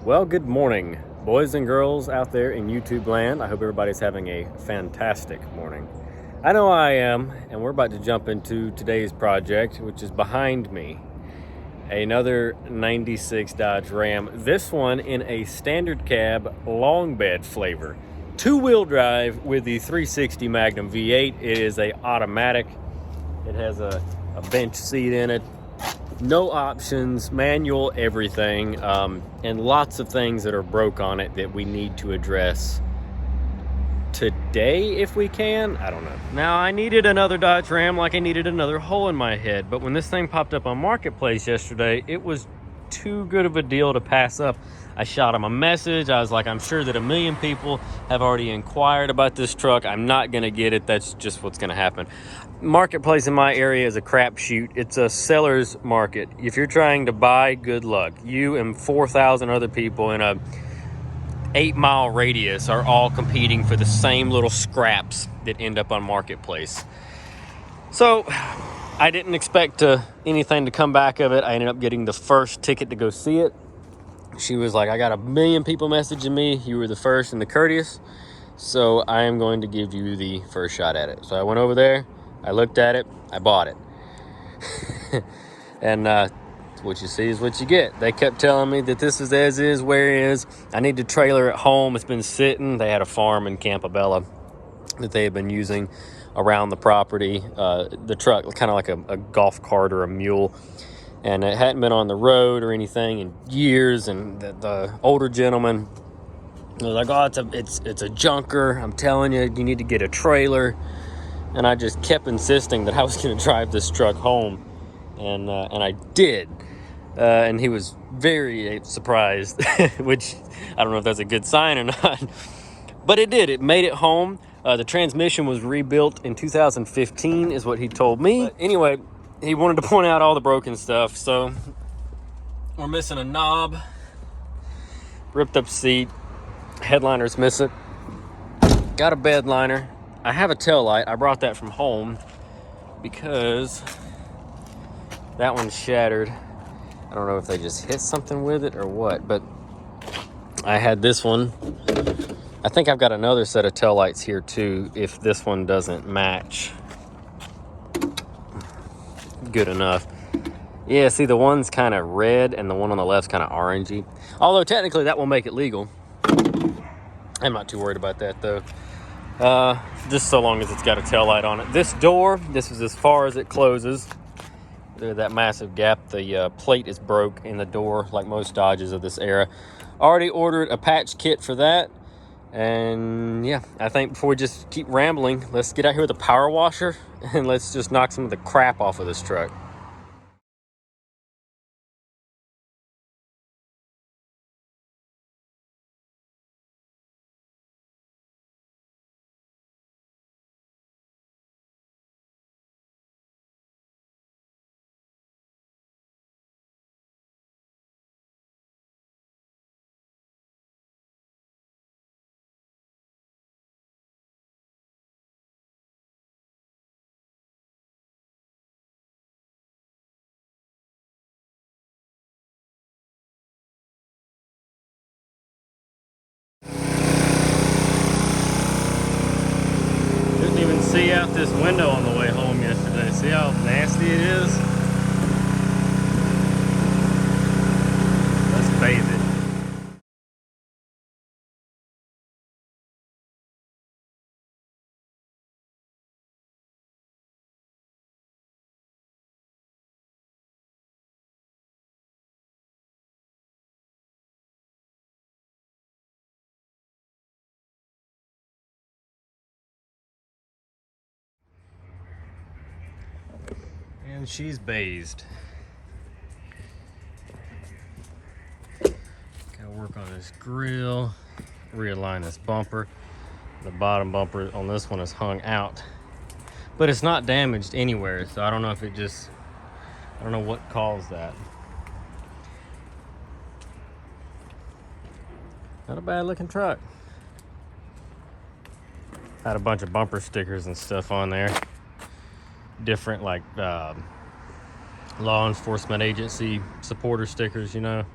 Well, good morning, boys and girls out there in YouTube land. I hope everybody's having a fantastic morning. I know I am, and we're about to jump into today's project, which is behind me. Another 96 Dodge Ram, this one in a standard cab long bed flavor. Two-wheel drive with the 360 Magnum V8. It is a automatic. It has a bench seat in it. No options, manual, everything, and lots of things that are broke on it that we need to address today if we can. I don't know. Now, I needed another Dodge Ram like I needed another hole in my head, but when this thing popped up on Marketplace yesterday, it was too good of a deal to pass up. I shot him a message. I was like, I'm sure that a million people have already inquired about this truck. I'm not gonna get it. That's just what's gonna happen. Marketplace in my area is a crapshoot. It's a seller's market. If you're trying to buy, good luck. You and 4,000 other people in a 8-mile radius are all competing for the same little scraps that end up on Marketplace. So I didn't expect anything to come back of it. I ended up getting the first ticket to go see it. She was like, I got a million people messaging me. You were the first and the courteous. So I am going to give you the first shot at it. So I went over there. I looked at it. I bought it. And what you see is what you get. They kept telling me that this is as is, where is. I need to trailer at home. It's been sitting. They had a farm in Campobello that they had been using around the property. The truck, kind of like a golf cart or a mule. And it hadn't been on the road or anything in years. And the older gentleman was like, oh, it's a junker. I'm telling you, you need to get a trailer. And I just kept insisting that I was going to drive this truck home. And I did. And he was very surprised, which I don't know if that's a good sign or not. But it did. It made it home. The transmission was rebuilt in 2015 is what he told me. But anyway, he wanted to point out all the broken stuff. So we're missing a knob, ripped up seat, headliner's missing. Got a bed liner. I have a tail light. I brought that from home because that one's shattered. I don't know if they just hit something with it or what, but I had this one. I think I've got another set of tail lights here too if this one doesn't match good enough. Yeah, see, the one's kind of red and the one on the left's kind of orangey. Although technically that will make it legal. I'm not too worried about that though. Just so long as it's got a tail light on it. This door, this is as far as it closes. That massive gap, the plate is broke in the door like most Dodges of this era. Already ordered a patch kit for that. And yeah, I think before we just keep rambling, let's get out here with a power washer and let's just knock some of the crap off of this truck. Didn't even see out this window on the way home yesterday. See how nasty it is? Let's bathe it. And she's bathed. Gotta work on this grill, realign this bumper. The bottom bumper on this one is hung out, but it's not damaged anywhere. So I don't know if I don't know what caused that. Not a bad looking truck. Had a bunch of bumper stickers and stuff on there. Different like law enforcement agency supporter stickers, you know.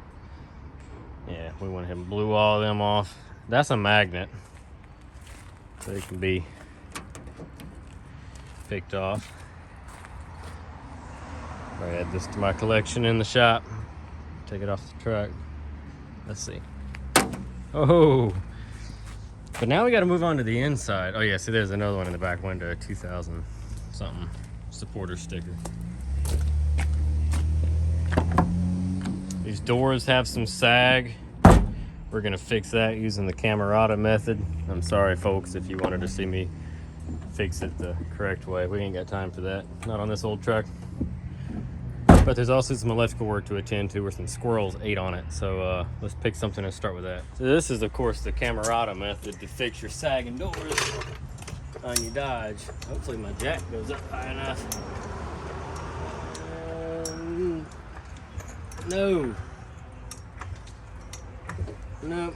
Yeah, we went ahead and blew all of them off. That's a magnet, so it can be picked off. I add this to my collection in the shop. Take it off the truck. Let's see. Oh, but now we got to move on to the inside. Oh yeah, see, there's another one in the back window, 2000 something supporter sticker. These doors have some sag. We're gonna fix that using the Camerata method. I'm sorry, folks, if you wanted to see me fix it the correct way. We ain't got time for that, not on this old truck. But there's also some electrical work to attend to where some squirrels ate on it. So let's pick something and start with that. So this is, of course, the Camerata method to fix your sagging doors on your Dodge. Hopefully my jack goes up high enough. No. Nope.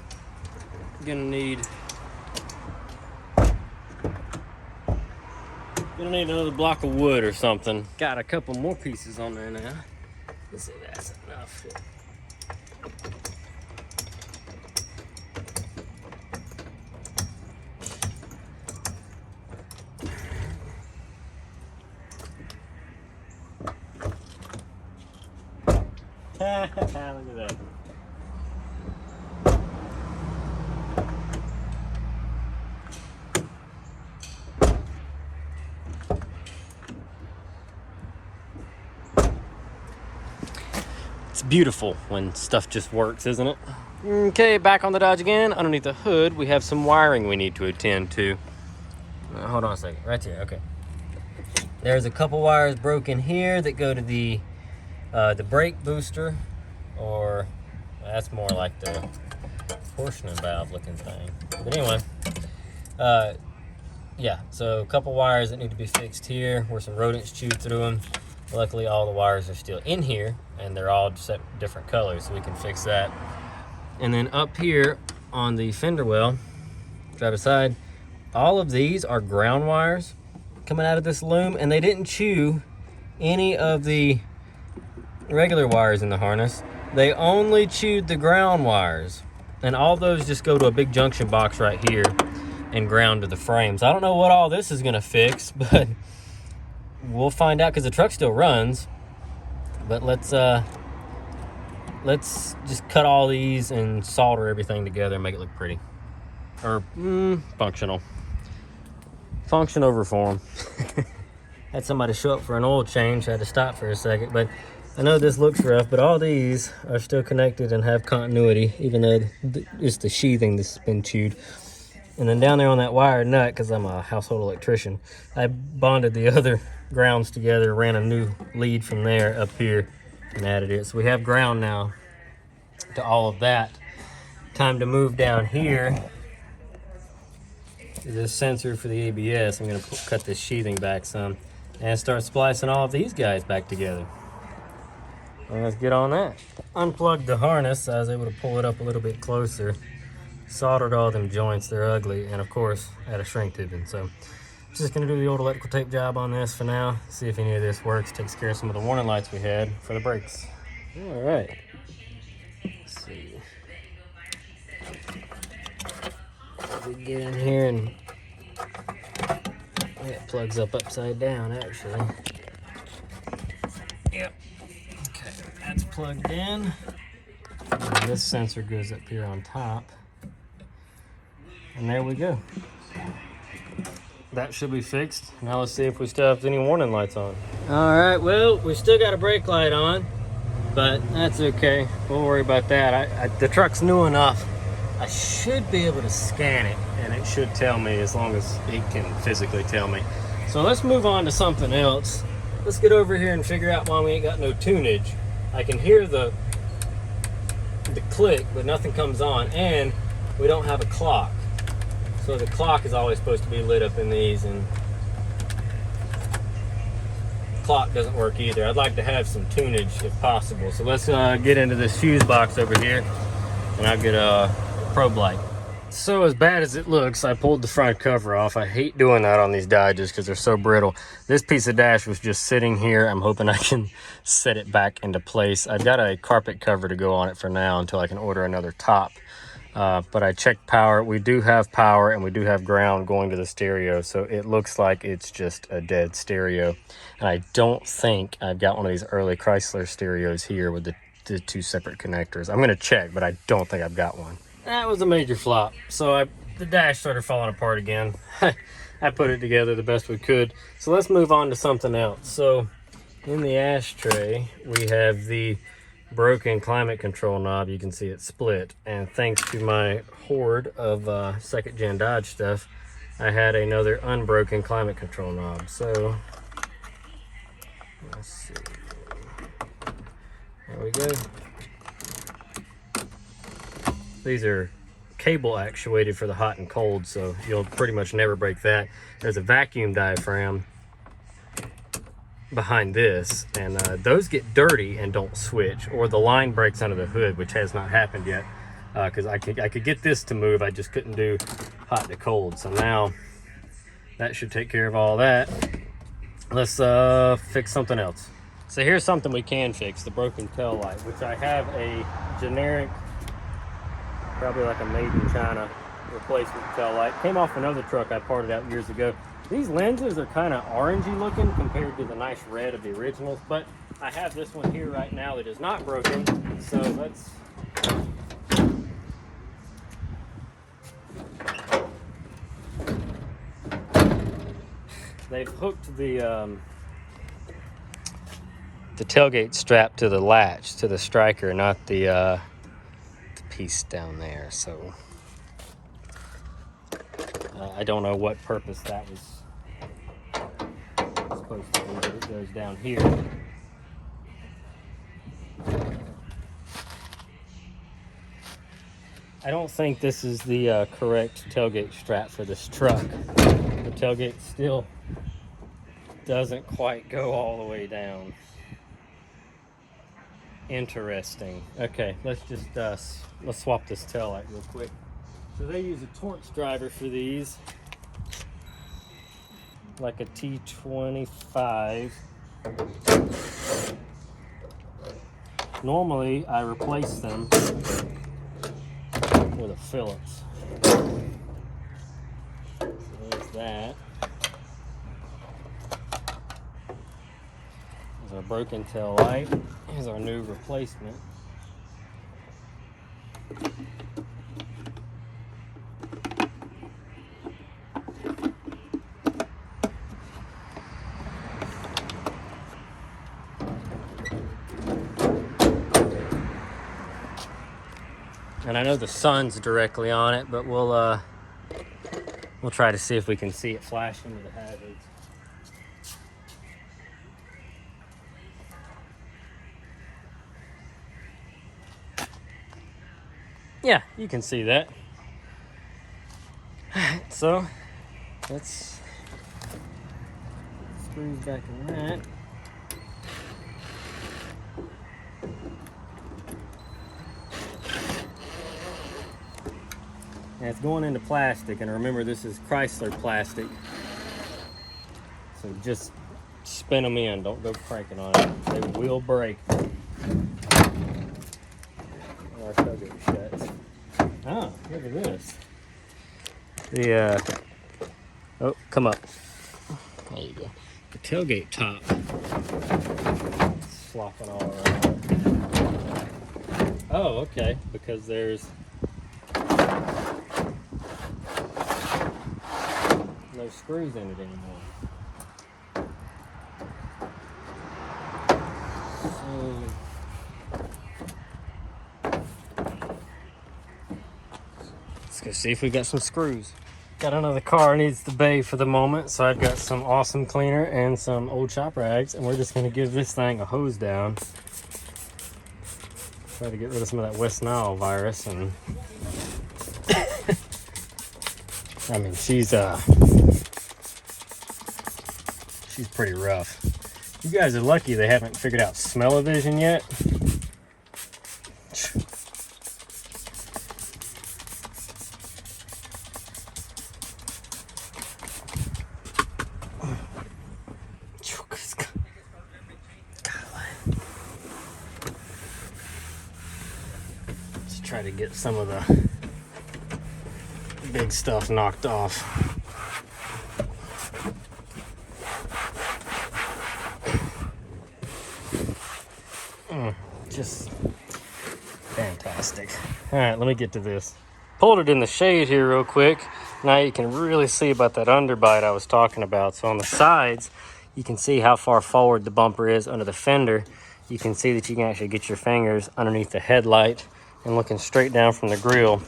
Gonna need another block of wood or something. Got a couple more pieces on there now. Let's see if that's enough. Look at that. It's beautiful when stuff just works, isn't it? Okay, back on the Dodge again. Underneath the hood, we have some wiring we need to attend to. Hold on a second, right here, okay. There's a couple wires broken here that go to the brake booster, or that's more like the portioning valve looking thing. But anyway, yeah, so a couple wires that need to be fixed here where some rodents chewed through them. Luckily, all the wires are still in here, and they're all set different colors, so we can fix that. And then up here on the fender well, driver's side, all of these are ground wires coming out of this loom, and they didn't chew any of the regular wires in the harness. They only chewed the ground wires, and all those just go to a big junction box right here and ground to the frames. I don't know what all this is gonna fix, but we'll find out because the truck still runs. But let's just cut all these and solder everything together and make it look pretty. Or functional. Function over form. Had somebody show up for an oil change. Had to stop for a second. But I know this looks rough, but all these are still connected and have continuity, even though it's the sheathing that's been chewed. And then down there on that wire nut, because I'm a household electrician, I bonded the other grounds together, ran a new lead from there up here and added it. So we have ground now to all of that. Time to move down here to this sensor for the ABS. I'm going to cut this sheathing back some and start splicing all of these guys back together. And let's get on that. Unplugged the harness. I was able to pull it up a little bit closer. Soldered all them joints, they're ugly, and of course add a shrink tubing. So just gonna do the old electrical tape job on this for now, see if any of this works, takes care of some of the warning lights we had for the brakes. All right, let's see. We get in here and it plugs up upside down actually. Yep, okay, that's plugged in. And this sensor goes up here on top. And there we go. That should be fixed. Now let's see if we still have any warning lights on. All right, well, we still got a brake light on, but that's okay. We'll worry about that. The truck's new enough. I should be able to scan it, and it should tell me as long as it can physically tell me. So let's move on to something else. Let's get over here and figure out why we ain't got no tunage. I can hear the click, but nothing comes on, and we don't have a clock. So the clock is always supposed to be lit up in these, and the clock doesn't work either. I'd like to have some tunage if possible. So let's get into this fuse box over here, and I'll get a probe light. So as bad as it looks, I pulled the front cover off. I hate doing that on these Dodges because they're so brittle. This piece of dash was just sitting here. I'm hoping I can set it back into place. I've got a carpet cover to go on it for now until I can order another top. But I checked power. We do have power and we do have ground going to the stereo. So it looks like it's just a dead stereo. And I don't think I've got one of these early Chrysler stereos here with the two separate connectors. I'm going to check, but I don't think I've got one. That was a major flop. So the dash started falling apart again. I put it together the best we could. So let's move on to something else. So in the ashtray, we have the broken climate control knob. You can see it split. And thanks to my hoard of second gen Dodge stuff, I had another unbroken climate control knob. So let's see. There we go. These are cable actuated for the hot and cold, so you'll pretty much never break that. There's a vacuum diaphragm behind this, and those get dirty and don't switch, or the line breaks under the hood, which has not happened yet, because I could get this to move. I just couldn't do hot to cold. So now that should take care of all that. Let's fix something else. So here's something we can fix, the broken tail light, which I have a generic, probably like a made in China replacement tail light. Came off another truck I parted out years ago. These lenses are kind of orangey looking compared to the nice red of the originals, but I have this one here right now that is not broken. So let's they've hooked the tailgate strap to the latch, to the striker, not the piece down there. So I don't know what purpose that was supposed to be, but it goes down here. I don't think this is the correct tailgate strap for this truck. The tailgate still doesn't quite go all the way down. Interesting. Okay, let's just let's swap this tail light real quick. So they use a Torx driver for these, like a T25. Normally I replace them with a Phillips. So there's that. There's our broken tail light. Here's our new replacement. And I know the sun's directly on it, but we'll try to see if we can see it flash into the hazards. Yeah, you can see that. Alright, so let's screws back in that. And it's going into plastic, and remember this is Chrysler plastic. So just spin them in, don't go cranking on it. They will break. Our tailgate shuts. Oh, look at this. Oh, come up. There you go. The tailgate top is flopping all around. Oh, okay, because there's no screws in it anymore. So let's go see if we got some screws. Got another car needs the bay for the moment, so I've got some awesome cleaner and some old shop rags, and we're just gonna give this thing a hose down. Try to get rid of some of that West Nile virus. And I mean, she's pretty rough. You guys are lucky they haven't figured out smell-o-vision yet. to get some of the big stuff knocked off. Just fantastic. All right, let me get to this. Pulled it in the shade here real quick. Now you can really see about that underbite I was talking about. So on the sides, you can see how far forward the bumper is under the fender. You can see that you can actually get your fingers underneath the headlight and looking straight down from the grill.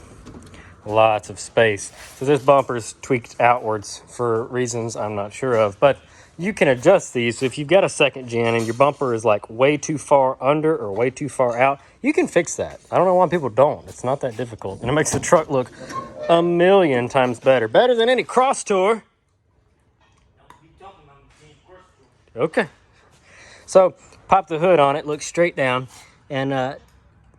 Lots of space. So this bumper's tweaked outwards for reasons I'm not sure of, but you can adjust these. So if you've got a second gen and your bumper is like way too far under or way too far out, you can fix that. I don't know why people don't. It's not that difficult. And it makes the truck look a million times better. Better than any Cross Tour. Okay. So pop the hood on it, look straight down. And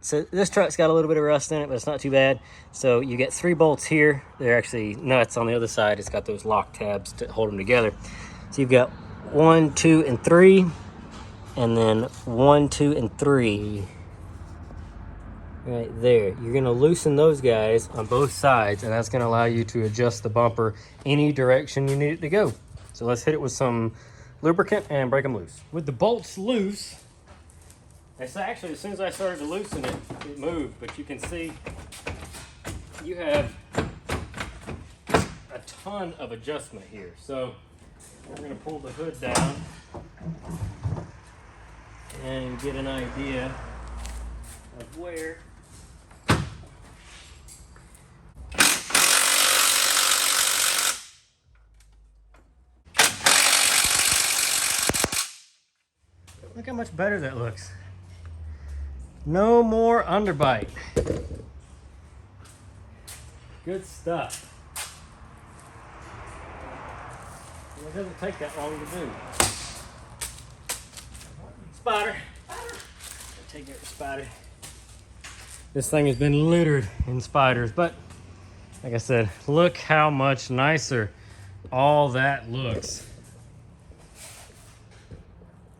so this truck's got a little bit of rust in it, but it's not too bad. So you get 3 bolts here. They're actually nuts on the other side. It's got those lock tabs to hold them together. So you've got 1, 2, and 3, and then 1, 2, and 3 right there. You're gonna loosen those guys on both sides, and that's gonna allow you to adjust the bumper any direction you need it to go. So let's hit it with some lubricant and break them loose. With the bolts loose, it's actually, as soon as I started to loosen it, it moved, but you can see you have a ton of adjustment here. So we're going to pull the hood down and get an idea of where look how much better that looks. No more underbite. Good stuff. It doesn't take that long to do. Spider. Take it, spider. This thing has been littered in spiders, but like I said, look how much nicer all that looks.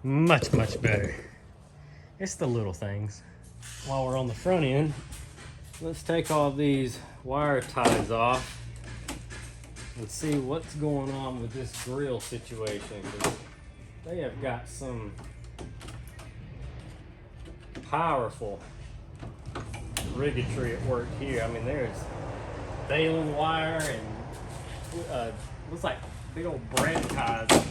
Much, much better. It's the little things. While we're on the front end, let's take all these wire ties off and see what's going on with this grill situation. 'Cause they have got some powerful rigatry at work here. I mean, there's baling wire and looks like big old brand ties to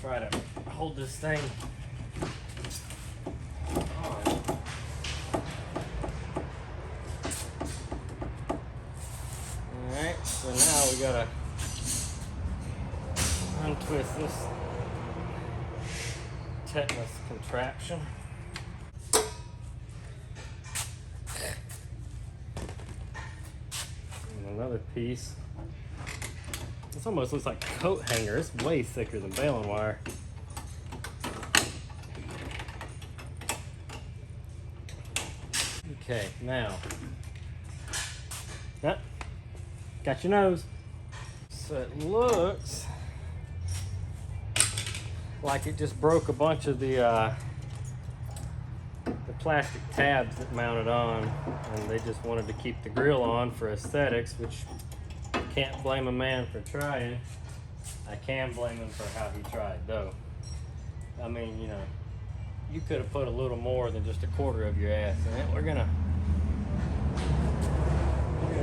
try to hold this thing on. Alright, so now we gotta untwist this tetanus contraption. And another piece. This almost looks like a coat hanger. It's way thicker than baling wire. Okay, now. Yep. Got your nose. So it looks like it just broke a bunch of the plastic tabs that mounted on, and they just wanted to keep the grill on for aesthetics, which I can't blame a man for trying. I can blame him for how he tried, though. I mean, you know, you could have put a little more than just a quarter of your ass in it. We're gonna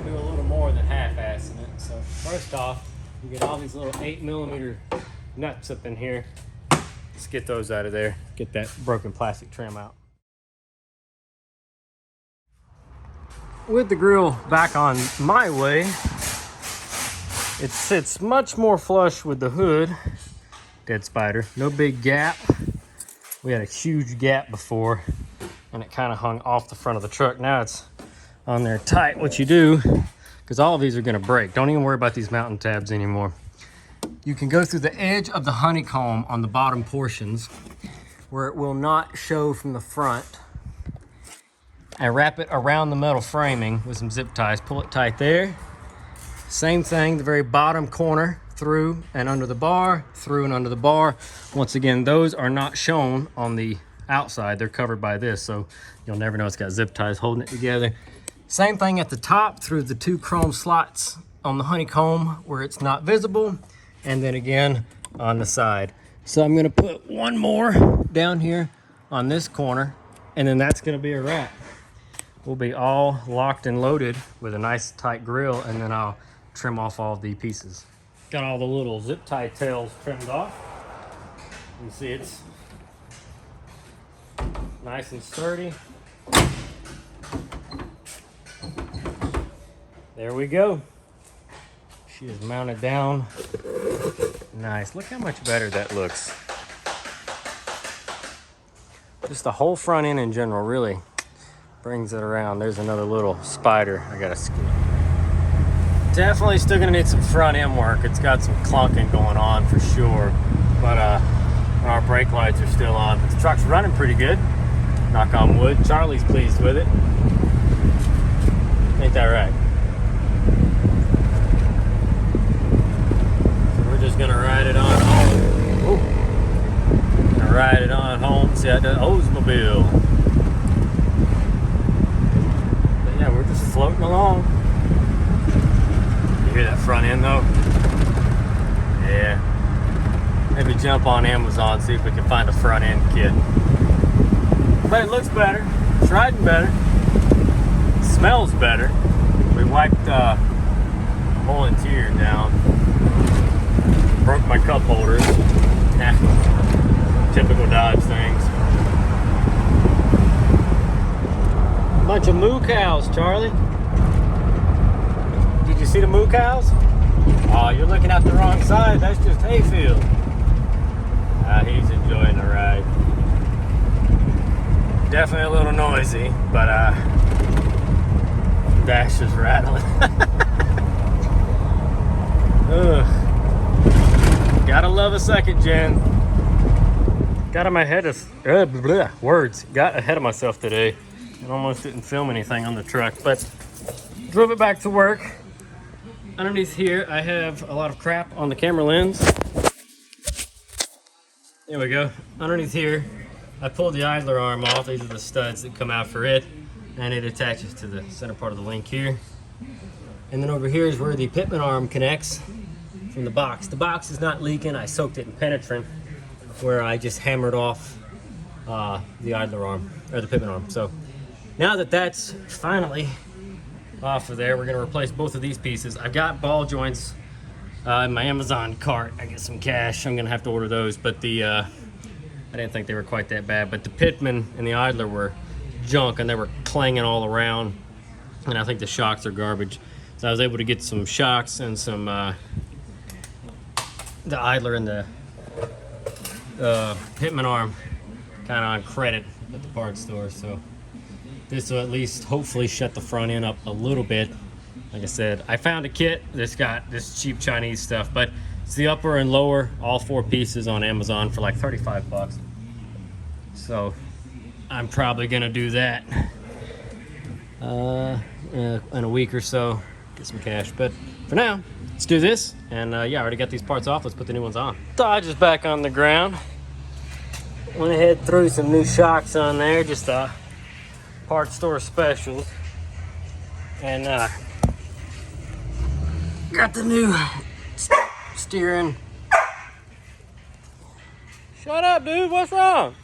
do a little more than half-assing it. So first off, you get all these little 8mm nuts up in here. Let's get those out of there. Get that broken plastic trim out. With the grill back on my way, it sits much more flush with the hood. Dead spider. No big gap. We had a huge gap before, and it kind of hung off the front of the truck. Now it's on there tight. What you do, because all of these are going to break. Don't even worry about these mounting tabs anymore. You can go through the edge of the honeycomb on the bottom portions where it will not show from the front, and wrap it around the metal framing with some zip ties. Pull it tight there. Same thing, the very bottom corner, through and under the bar, through and under the bar. Once again, those are not shown on the outside. They're covered by this, so you'll never know it's got zip ties holding it together. Same thing at the top through the 2 chrome slots on the honeycomb where it's not visible, and then again on the side. So I'm gonna put one more down here on this corner, and then that's gonna be a wrap. We'll be all locked and loaded with a nice tight grill, and then I'll trim off all the pieces. Got all the little zip tie tails trimmed off. You can see it's nice and sturdy. There we go. She is mounted down. Nice. Look how much better that looks. Just the whole front end in general really brings it around. There's another little spider I gotta skip. Definitely still gonna need some front end work. It's got some clunking going on for sure. But our brake lights are still on. But the truck's running pretty good. Knock on wood. Charlie's pleased with it. Ain't that right? So we're just gonna ride it on home. Ooh. Gonna ride it on home. See how the Oldsmobile. But yeah, we're just floating along. You hear that front end though? Yeah. Maybe jump on Amazon, see if we can find a front end kit. But it looks better. It's riding better. It smells better. We wiped the whole interior down. Broke my cup holders. Typical Dodge things. Bunch of moo cows, Charlie. Did you see the moo cows? Oh, you're looking at the wrong side. That's just hayfield. He's enjoying the ride. Definitely a little noisy, but dash is rattling. Gotta love a second gen. Got ahead of myself today and almost didn't film anything on the truck, but drove it back to work. Underneath here I have a lot of crap on the camera lens. There we go. Underneath here I pulled the idler arm off. These are the studs that come out for it, and it attaches to the center part of the link here. And then over here is where the pitman arm connects from the box. The box is not leaking. I soaked it in penetrant where I just hammered off the idler arm, or the pitman arm. So now that that's finally off of there, we're gonna replace both of these pieces. I've got ball joints in my Amazon cart. I get some cash. I'm gonna have to order those, but the I didn't think they were quite that bad, but the pitman and the idler were junk and they were clanging all around, and I think the shocks are garbage. So I was able to get some shocks and some the idler and the pitman arm kind of on credit at the parts store. So this will at least hopefully shut the front end up a little bit. Like I said, I found a kit that's got this cheap Chinese stuff, but it's the upper and lower, all 4 pieces on Amazon for like 35 bucks. So I'm probably gonna do that in a week or so, get some cash. But for now, let's do this. And yeah, I already got these parts off. Let's put the new ones on. Dodge is back on the ground. Went ahead, threw some new shocks on there, just parts store specials. And got the new steering. Shut up, dude. What's wrong?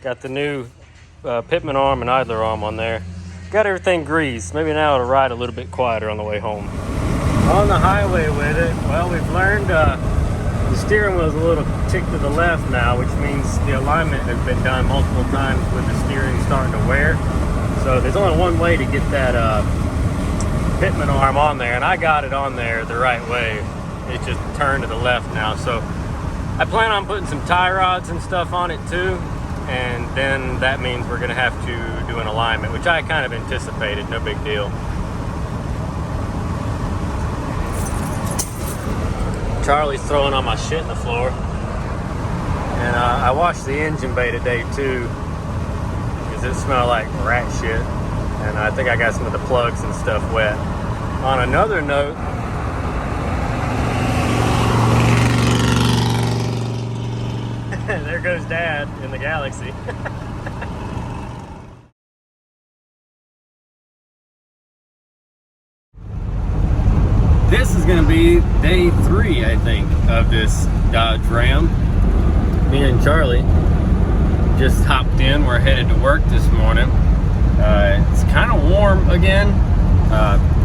Got the new pitman arm and idler arm on there. Got everything greased. Maybe now it'll ride a little bit quieter on the way home. On the highway with it, well, we've learned the steering wheel's a little tick to the left now, which means the alignment has been done multiple times with the steering starting to wear. So there's only one way to get that pitman arm on there, and I got it on there the right way. It's just turned to the left now. So I plan on putting some tie rods and stuff on it too, and then that means we're gonna have to do an alignment, which I kind of anticipated, no big deal. Charlie's throwing all my shit in the floor. And I washed the engine bay today too, because it smelled like rat shit. And I think I got some of the plugs and stuff wet. On another note, there there goes Dad in the Galaxy. This is going to be day 3, I think, of this Dodge Ram. Me and Charlie just hopped in. We're headed to work this morning. It's kind of warm again.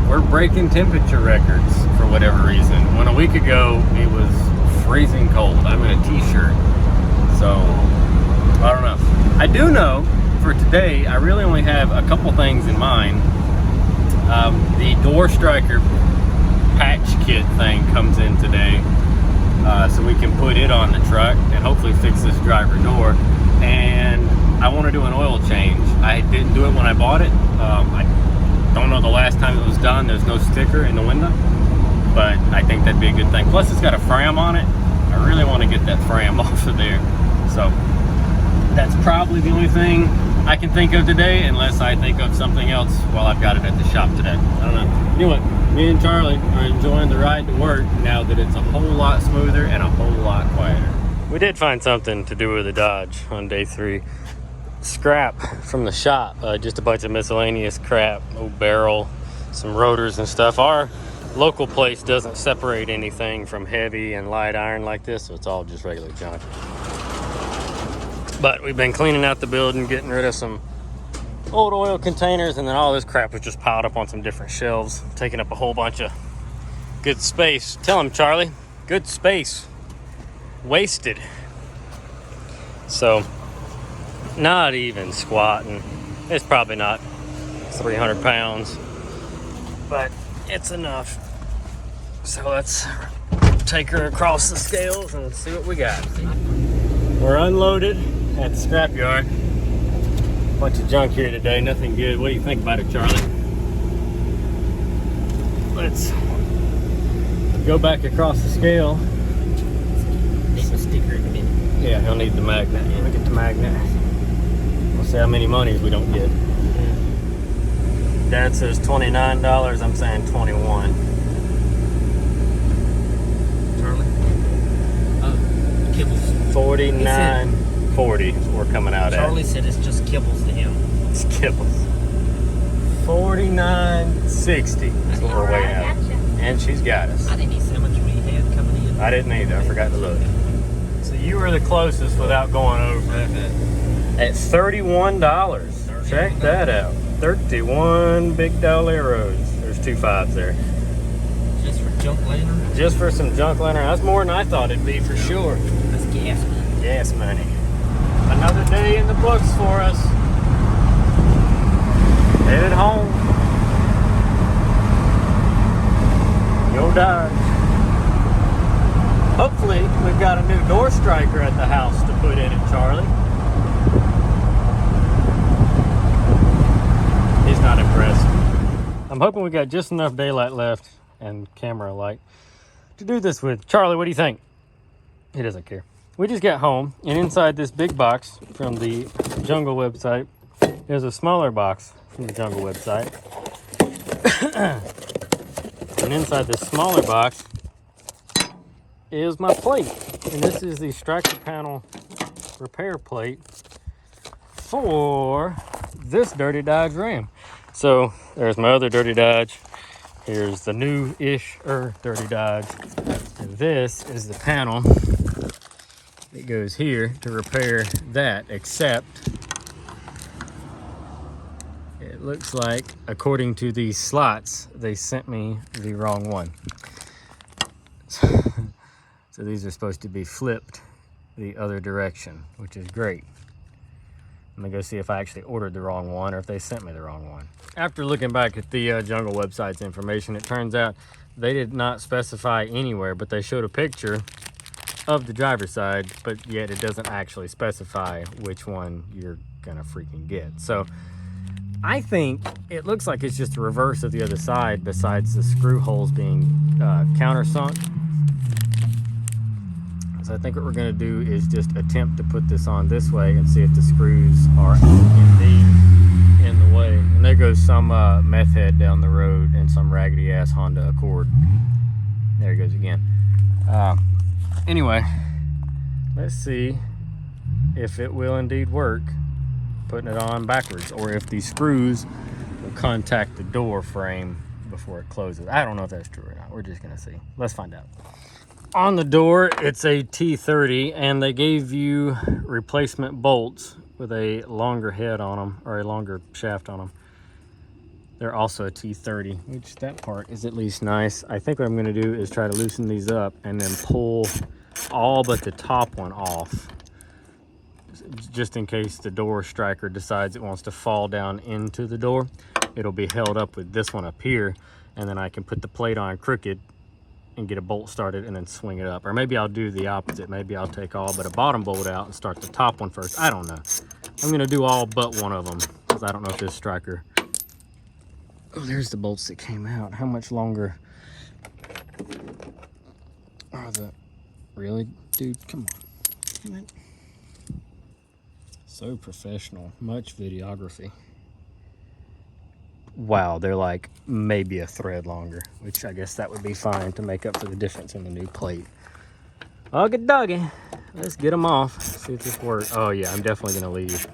We're breaking temperature records for whatever reason. When a week ago it was freezing cold. I'm in a t-shirt. So, I don't know. I do know for today, I really only have a couple things in mind. The door striker patch kit thing comes in today, so we can put it on the truck and hopefully fix this driver door. And I want to do an oil change. I didn't do it when I bought it. I don't know the last time it was done. There's no sticker in the window, but I think that'd be a good thing. Plus it's got a Fram on it. I really want to get that Fram off of there. So that's probably the only thing I can think of today, unless I think of something else while I've got it at the shop today. I don't know. Anyway, me and Charlie are enjoying the ride to work now that it's a whole lot smoother and a whole lot quieter. We did find something to do with the Dodge on day 3. Scrap from the shop, just a bunch of miscellaneous crap, old barrel, some rotors and stuff. Our local place doesn't separate anything from heavy and light iron like this, so it's all just regular junk. But we've been cleaning out the building, getting rid of some old oil containers, and then all this crap was just piled up on some different shelves, taking up a whole bunch of good space. Tell him, Charlie, good space wasted. So not even squatting. It's probably not 300 pounds, but it's enough. So let's take her across the scales and see what we got. We're unloaded at the scrapyard. Bunch of junk here today, nothing good. What do you think about it, Charlie? Let's go back across the scale. Need the sticker in a minute. Yeah, he'll need the magnet. Yeah, look at the magnet. We'll see how many monies we don't get. Dad says $29. I'm saying 21. Charlie? Kibbles. 49.40 is what we're coming out Charlie at. said it's just kibbles to him. It's kibbles. 49.60 is what we're waiting at. And she's got us. I didn't even see how much we had coming in. I didn't either. I forgot to look. So you were the closest without going over. At $31. Check that out. 31 big Daleros. There's 2 5s there. Just for junk lantern? Just for some junk lantern. That's more than I thought it'd be for sure. That's gas money. Gas money. Another day in the books for us. Headed home. Go Dodge. Hopefully we've got a new door striker at the house to put in it, Charlie. He's not impressed. I'm hoping we got just enough daylight left and camera light to do this with. Charlie, what do you think? He doesn't care. We just got home, and inside this big box from the Jungle website, there's a smaller box from the Jungle website. And inside this smaller box is my plate. And this is the striker panel repair plate for this dirty Dodge Ram. So there's my other dirty Dodge. Here's the new-ish dirty Dodge. And this is the panel that goes here to repair that, except it looks like, according to these slots, they sent me the wrong one. So these are supposed to be flipped the other direction, which is great. I'm gonna go see if I actually ordered the wrong one or if they sent me the wrong one. After looking back at the Jungle website's information, it turns out they did not specify anywhere, but they showed a picture of the driver's side, but yet it doesn't actually specify which one you're gonna freaking get. So I think it looks like it's just the reverse of the other side, besides the screw holes being countersunk. So I think what we're going to do is just attempt to put this on this way and see if the screws are indeed in the way. And there goes some meth head down the road and some raggedy ass Honda Accord. There he goes again. Anyway, let's see if it will indeed work putting it on backwards, or if the screws will contact the door frame before it closes. I don't know if that's true or not. We're just gonna see. Let's find out. On the door, it's a T30, and they gave you replacement bolts with a longer head on them, or a longer shaft on them. They're also a T30, which that part is at least nice. I think what I'm gonna do is try to loosen these up and then pull all but the top one off, just in case the door striker decides it wants to fall down into the door. It'll be held up with this one up here, and then I can put the plate on crooked and get a bolt started and then swing it up. Or maybe I'll do the opposite. Maybe I'll take all but a bottom bolt out and start the top one first. I don't know. I'm gonna do all but one of them, because I don't know if this striker... Oh, there's the bolts that came out. How much longer are the... Really, dude? Come on. Damn it. So professional. Much videography. Wow, they're like maybe a thread longer, which I guess that would be fine to make up for the difference in the new plate. Okie dokie. Let's get them off. See if this works. Oh yeah, I'm definitely gonna leave.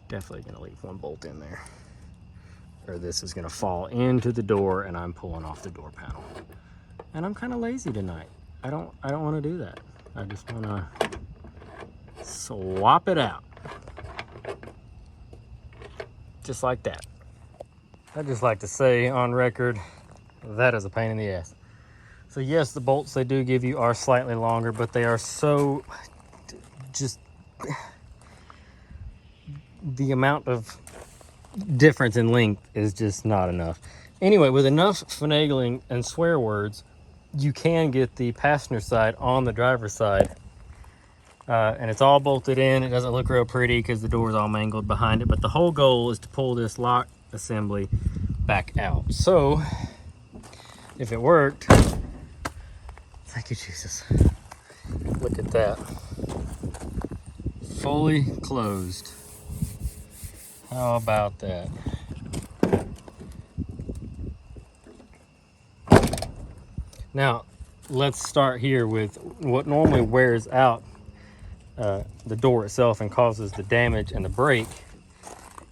Definitely gonna leave one bolt in there, or this is gonna fall into the door, and I'm pulling off the door panel. And I'm kind of lazy tonight. I don't want to do that. I just want to swap it out, just like that. I just like to say on record, that is a pain in the ass. So yes, the bolts they do give you are slightly longer, but they are so just, the amount of difference in length is just not enough. Anyway, with enough finagling and swear words, you can get the passenger side on the driver's side. And it's all bolted in. It doesn't look real pretty because the door is all mangled behind it, but the whole goal is to pull this lock assembly back out. So if it worked, thank you, Jesus. Look at that. Fully closed. How about that? Now, let's start here with what normally wears out the door itself and causes the damage and the break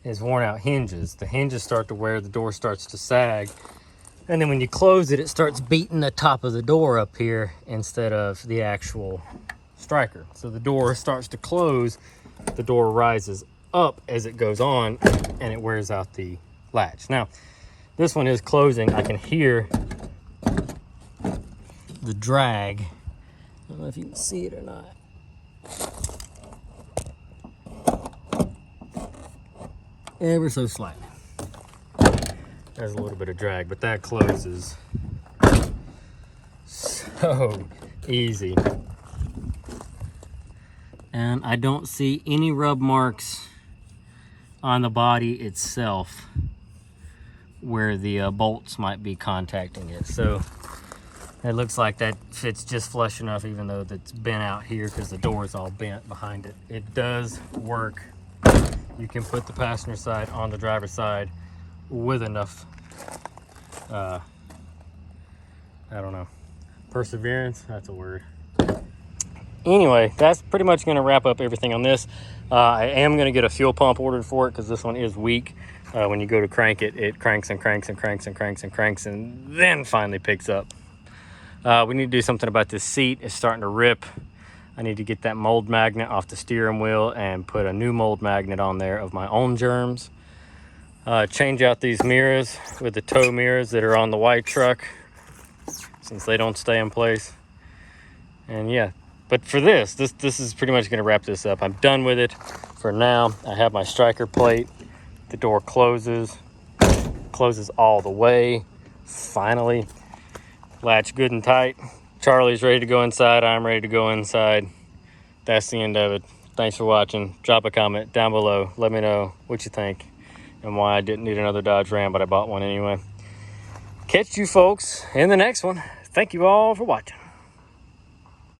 is worn out hinges. The hinges start to wear, the door starts to sag, and then when you close it, it starts beating the top of the door up here instead of the actual striker. So the door starts to close, the door rises up as it goes on, and it wears out the latch. Now, this one is closing. I can hear the drag. I don't know if you can see it or not. Ever so slightly. There's a little bit of drag, but that closes so easy. And I don't see any rub marks on the body itself where the bolts might be contacting it. So it looks like that fits just flush enough, even though that's bent out here because the door is all bent behind it. It does work. You can put the passenger side on the driver's side with enough, I don't know, perseverance, that's a word. Anyway, that's pretty much going to wrap up everything on this. I am going to get a fuel pump ordered for it because this one is weak. When you go to crank it, it cranks and cranks and cranks and cranks and cranks and then finally picks up. We need to do something about this seat. It's starting to rip. I need to get that mold magnet off the steering wheel and put a new mold magnet on there of my own germs. Change out these mirrors with the tow mirrors that are on the white truck, since they don't stay in place. And yeah, but for this is pretty much going to wrap this up. I'm done with it for now. I have my striker plate. The door closes all the way. Finally, latch good and tight. Charlie's ready to go inside. I'm ready to go inside. That's the end of it. Thanks for watching. Drop a comment down below. Let me know what you think and why I didn't need another Dodge Ram, but I bought one anyway. Catch you folks in the next one. Thank you all for watching.